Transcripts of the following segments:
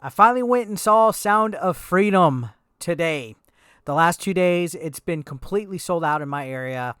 I finally went and saw Sound of Freedom today. The last 2 days, it's been completely sold out in my area.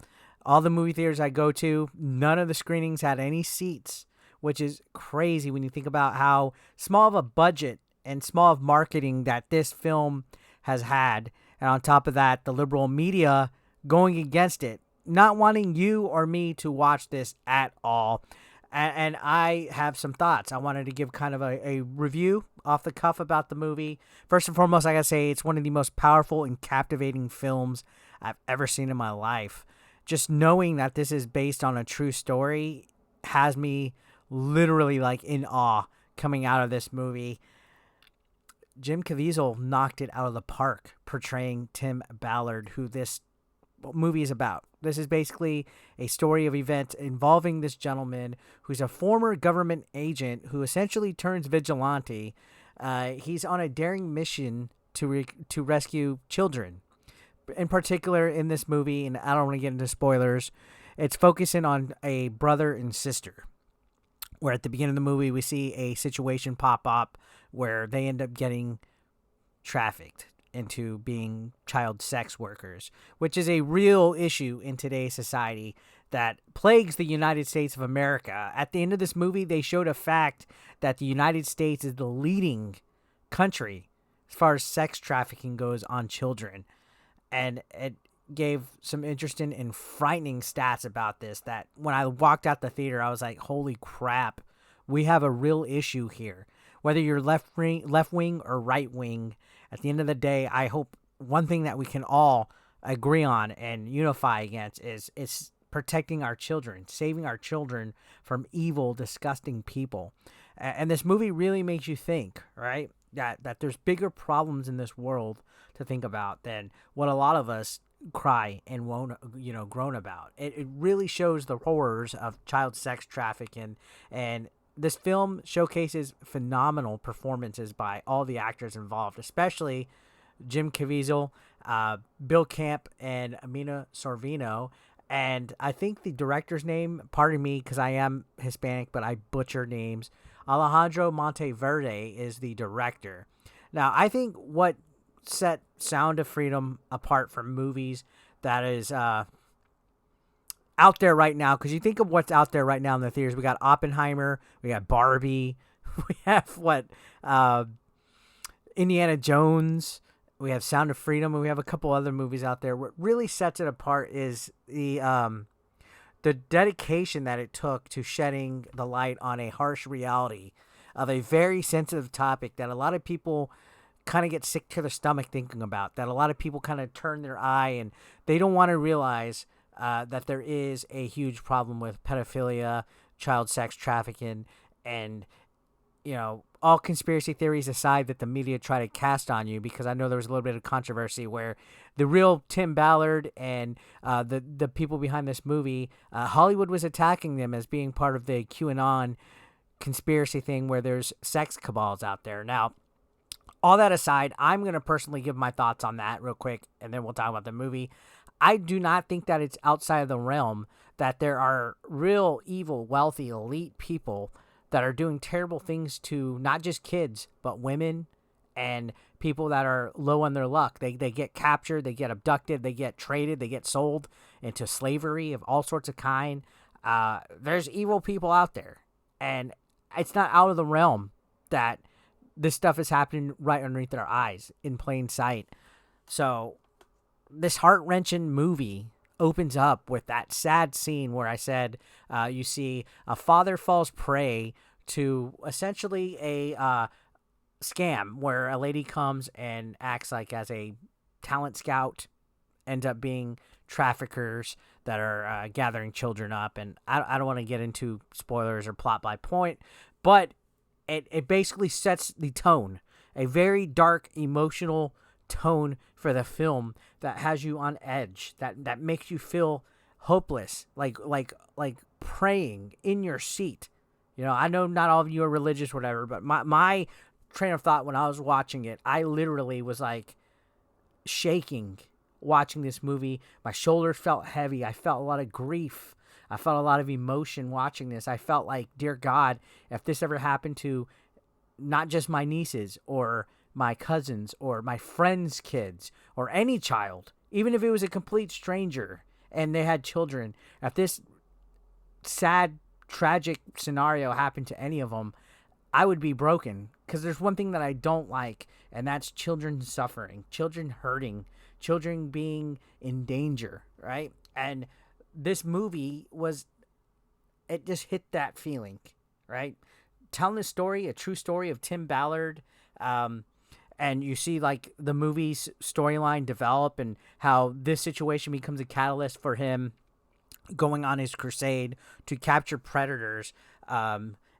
All the movie theaters I go to, none of the screenings had any seats, which is crazy when you think about how small of a budget and small of marketing that this film has had. And on top of that, the liberal media going against it, not wanting you or me to watch this at all. And I have some thoughts. I wanted to give kind of a review off the cuff about the movie. First and foremost, I gotta say it's one of the most powerful and captivating films I've ever seen in my life. Just knowing that this is based on a true story has me literally like in awe coming out of this movie. Jim Caviezel knocked it out of the park portraying Tim Ballard, who this movie is about. This is basically a story of events involving this gentleman who's a former government agent who essentially turns vigilante. He's on a daring mission to rescue children. In particular, in this movie, and I don't want to get into spoilers, it's focusing on a brother and sister. Where at the beginning of the movie, we see a situation pop up where they end up getting trafficked into being child sex workers, which is a real issue in today's society that plagues the United States of America. At the end of this movie, they showed a fact that the United States is the leading country as far as sex trafficking goes on children. And it gave some interesting and frightening stats about this that when I walked out the theater, I was like, holy crap, we have a real issue here. Whether you're left wing or right wing, at the end of the day, I hope one thing that we can all agree on and unify against is protecting our children, saving our children from evil, disgusting people. And this movie really makes you think, right? That there's bigger problems in this world to think about than what a lot of us cry and won't, groan about. It really shows the horrors of child sex trafficking, and this film showcases phenomenal performances by all the actors involved, especially Jim Caviezel, Bill Camp, and Mira Sorvino. And I think the director's name, pardon me because I am Hispanic, but I butcher names, Alejandro Monteverde is the director. Now, I think what set Sound of Freedom apart from movies that is out there right now, because you think of what's out there right now in the theaters. We got Oppenheimer, we got Barbie, we have Indiana Jones, we have Sound of Freedom, and we have a couple other movies out there. What really sets it apart is the dedication that it took to shedding the light on a harsh reality of a very sensitive topic that a lot of people kind of get sick to their stomach thinking about, that a lot of people kind of turn their eye and they don't want to realize that there is a huge problem with pedophilia, child sex trafficking, and, all conspiracy theories aside that the media try to cast on you, because I know there was a little bit of controversy where the real Tim Ballard and the people behind this movie, Hollywood was attacking them as being part of the QAnon conspiracy thing where there's sex cabals out there. Now, all that aside, I'm going to personally give my thoughts on that real quick, and then we'll talk about the movie. I do not think that it's outside of the realm that there are real evil, wealthy, elite people that are doing terrible things to not just kids, but women and people that are low on their luck. They get captured, they get abducted, they get traded, they get sold into slavery of all sorts of kind. There's evil people out there, and it's not out of the realm that this stuff is happening right underneath our eyes in plain sight. So this heart-wrenching movie opens up with that sad scene where I said you see a father falls prey to essentially a scam where a lady comes and acts like as a talent scout, ends up being traffickers that are gathering children up. And I don't want to get into spoilers or plot by point, but it basically sets the tone, a very dark, emotional tone for the film that has you on edge, that makes you feel hopeless, like praying in your seat. I know not all of you are religious or whatever, but my train of thought when I was watching it, I literally was like shaking watching this movie. My shoulders felt heavy. I felt a lot of grief. I felt a lot of emotion watching this. I felt like, dear God, if this ever happened to not just my nieces or my cousins or my friends' kids or any child, even if it was a complete stranger and they had children, if this sad, tragic scenario happened to any of them, I would be broken. Because there's one thing that I don't like, and that's children suffering, children hurting, children being in danger, right? And this movie it just hit that feeling, right? Telling a story, a true story of Tim Ballard, and you see like the movie's storyline develop and how this situation becomes a catalyst for him going on his crusade to capture predators,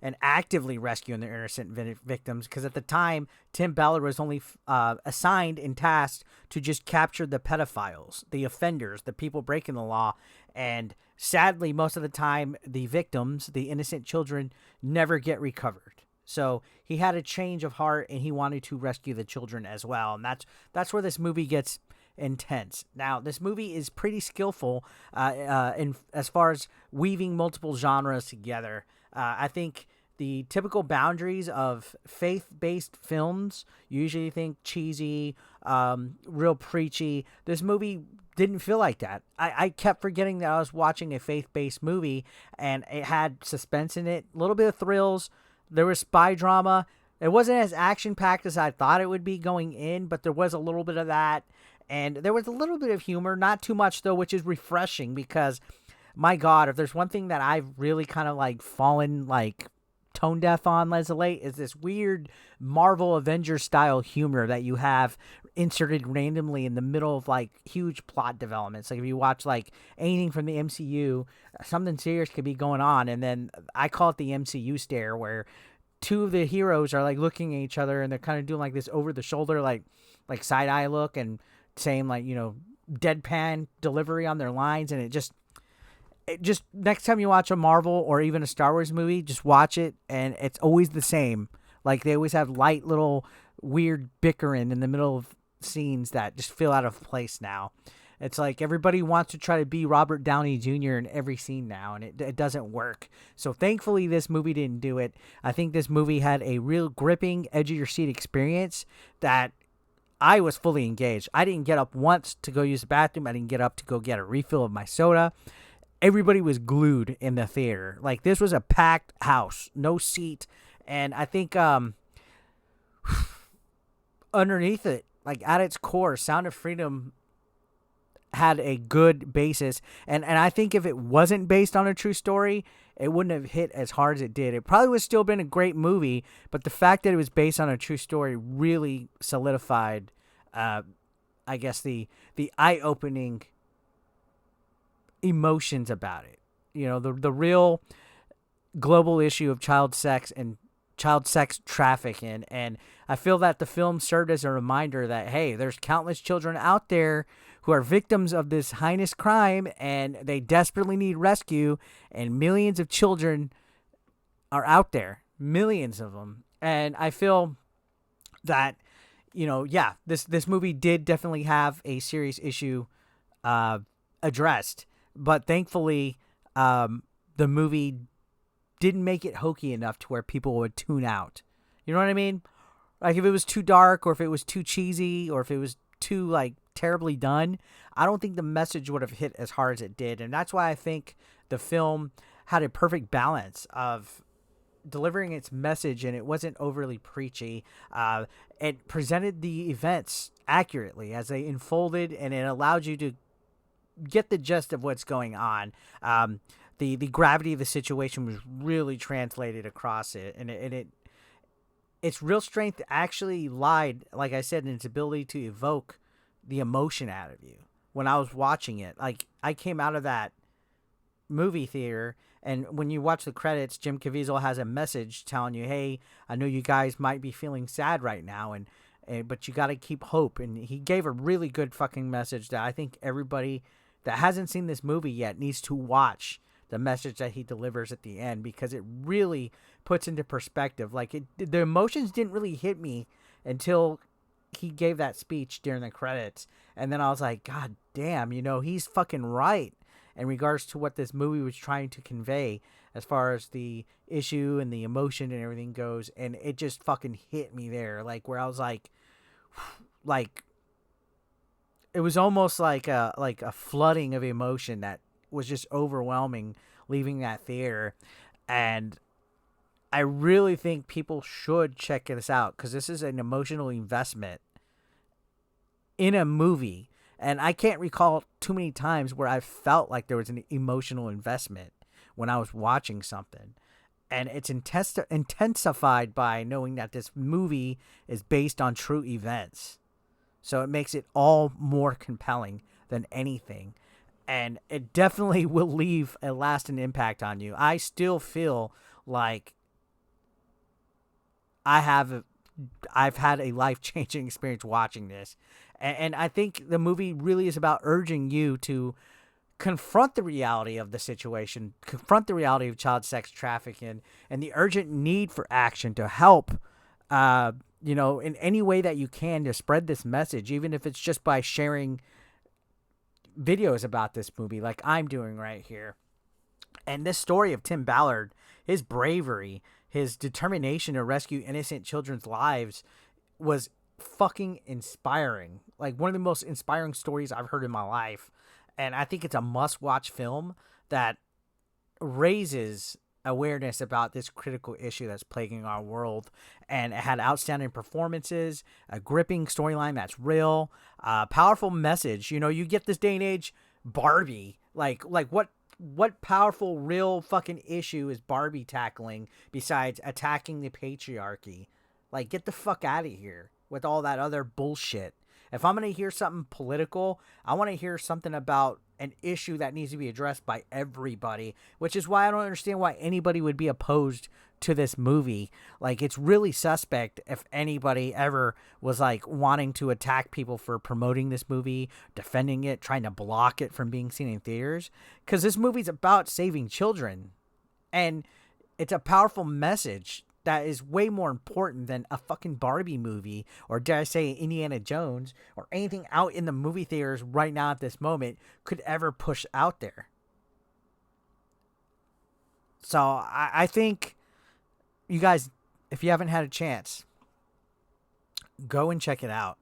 and actively rescuing their innocent victims. Because at the time, Tim Ballard was only assigned and tasked to just capture the pedophiles, the offenders, the people breaking the law. And sadly, most of the time, the victims, the innocent children, never get recovered. So he had a change of heart, and he wanted to rescue the children as well. And that's where this movie gets intense. Now, this movie is pretty skillful in as far as weaving multiple genres together. I think the typical boundaries of faith-based films, you usually think cheesy, real preachy. This movie didn't feel like that. I kept forgetting that I was watching a faith-based movie, and it had suspense in it, a little bit of thrills. There was spy drama. It wasn't as action-packed as I thought it would be going in, but there was a little bit of that. And there was a little bit of humor, not too much though, which is refreshing because, my God, if there's one thing that I've really kind of like fallen like tone deaf on as of late, is this weird Marvel Avengers style humor that you have inserted randomly in the middle of like huge plot developments. Like if you watch like anything from the MCU, something serious could be going on, and then I call it the MCU stare, where two of the heroes are like looking at each other and they're kind of doing like this over the shoulder like side eye look and saying like, deadpan delivery on their lines. And it just next time you watch a Marvel or even a Star Wars movie, just watch it, and it's always the same. Like they always have light little weird bickering in the middle of scenes that just feel out of place now. It's like everybody wants to try to be Robert Downey Jr. in every scene now, and it doesn't work. So thankfully this movie didn't do it. I think this movie had a real gripping, edge of your seat experience that I was fully engaged. I didn't get up once to go use the bathroom. I didn't get up to go get a refill of my soda. Everybody was glued in the theater. Like, this was a packed house, no seat. And I think underneath it, like at its core, Sound of Freedom had a good basis. And I think if it wasn't based on a true story, it wouldn't have hit as hard as it did. It probably would have still been a great movie, but the fact that it was based on a true story really solidified, I guess, the eye-opening emotions about it. The real global issue of child sex and child sex trafficking. And I feel that the film served as a reminder that, hey, there's countless children out there who are victims of this heinous crime, and they desperately need rescue, and millions of children are out there, millions of them. And I feel that, this movie did definitely have a serious issue addressed, but thankfully the movie didn't make it hokey enough to where people would tune out. You know what I mean? Like if it was too dark, or if it was too cheesy, or if it was too like terribly done, I don't think the message would have hit as hard as it did. And that's why I think the film had a perfect balance of delivering its message, and it wasn't overly preachy. It presented the events accurately as they unfolded, and it allowed you to get the gist of what's going on. The gravity of the situation was really translated across it, and its real strength actually lied, like I said, in its ability to evoke the emotion out of you. When I was watching it, like I came out of that movie theater, and when you watch the credits, Jim Caviezel has a message telling you, hey, I know you guys might be feeling sad right now, but you got to keep hope. And he gave a really good fucking message that I think everybody that hasn't seen this movie yet needs to watch the message that he delivers at the end, because it really puts into perspective. Like the emotions didn't really hit me until he gave that speech during the credits. And then I was like, God damn, he's fucking right in regards to what this movie was trying to convey. as far as the issue and the emotion and everything goes, and it just fucking hit me there, like where I was like it was almost like a flooding of emotion that was just overwhelming leaving that theater. And I really think people should check this out because this is an emotional investment in a movie. And I can't recall too many times where I felt like there was an emotional investment when I was watching something. And it's intensified by knowing that this movie is based on true events. So it makes it all more compelling than anything. And it definitely will leave a lasting impact on you. I still feel like I've had a life-changing experience watching this. And I think the movie really is about urging you to confront the reality of the situation, confront the reality of child sex trafficking, and the urgent need for action to help, in any way that you can to spread this message, even if it's just by sharing videos about this movie like I'm doing right here. And this story of Tim Ballard, his bravery, his determination to rescue innocent children's lives was fucking inspiring. Like one of the most inspiring stories I've heard in my life. And I think it's a must-watch film that raises awareness about this critical issue that's plaguing our world. And it had outstanding performances, a gripping storyline that's real, powerful message. You know, you get this day and age Barbie. Like what powerful, real fucking issue is Barbie tackling besides attacking the patriarchy? Like, get the fuck out of here with all that other bullshit. If I'm going to hear something political, I want to hear something about an issue that needs to be addressed by everybody, which is why I don't understand why anybody would be opposed to this movie. Like, it's really suspect if anybody ever was like wanting to attack people for promoting this movie, defending it, trying to block it from being seen in theaters, because this movie's about saving children, and it's a powerful message that is way more important than a fucking Barbie movie, or dare I say Indiana Jones, or anything out in the movie theaters right now at this moment could ever push out there. So I think you guys, if you haven't had a chance, go and check it out.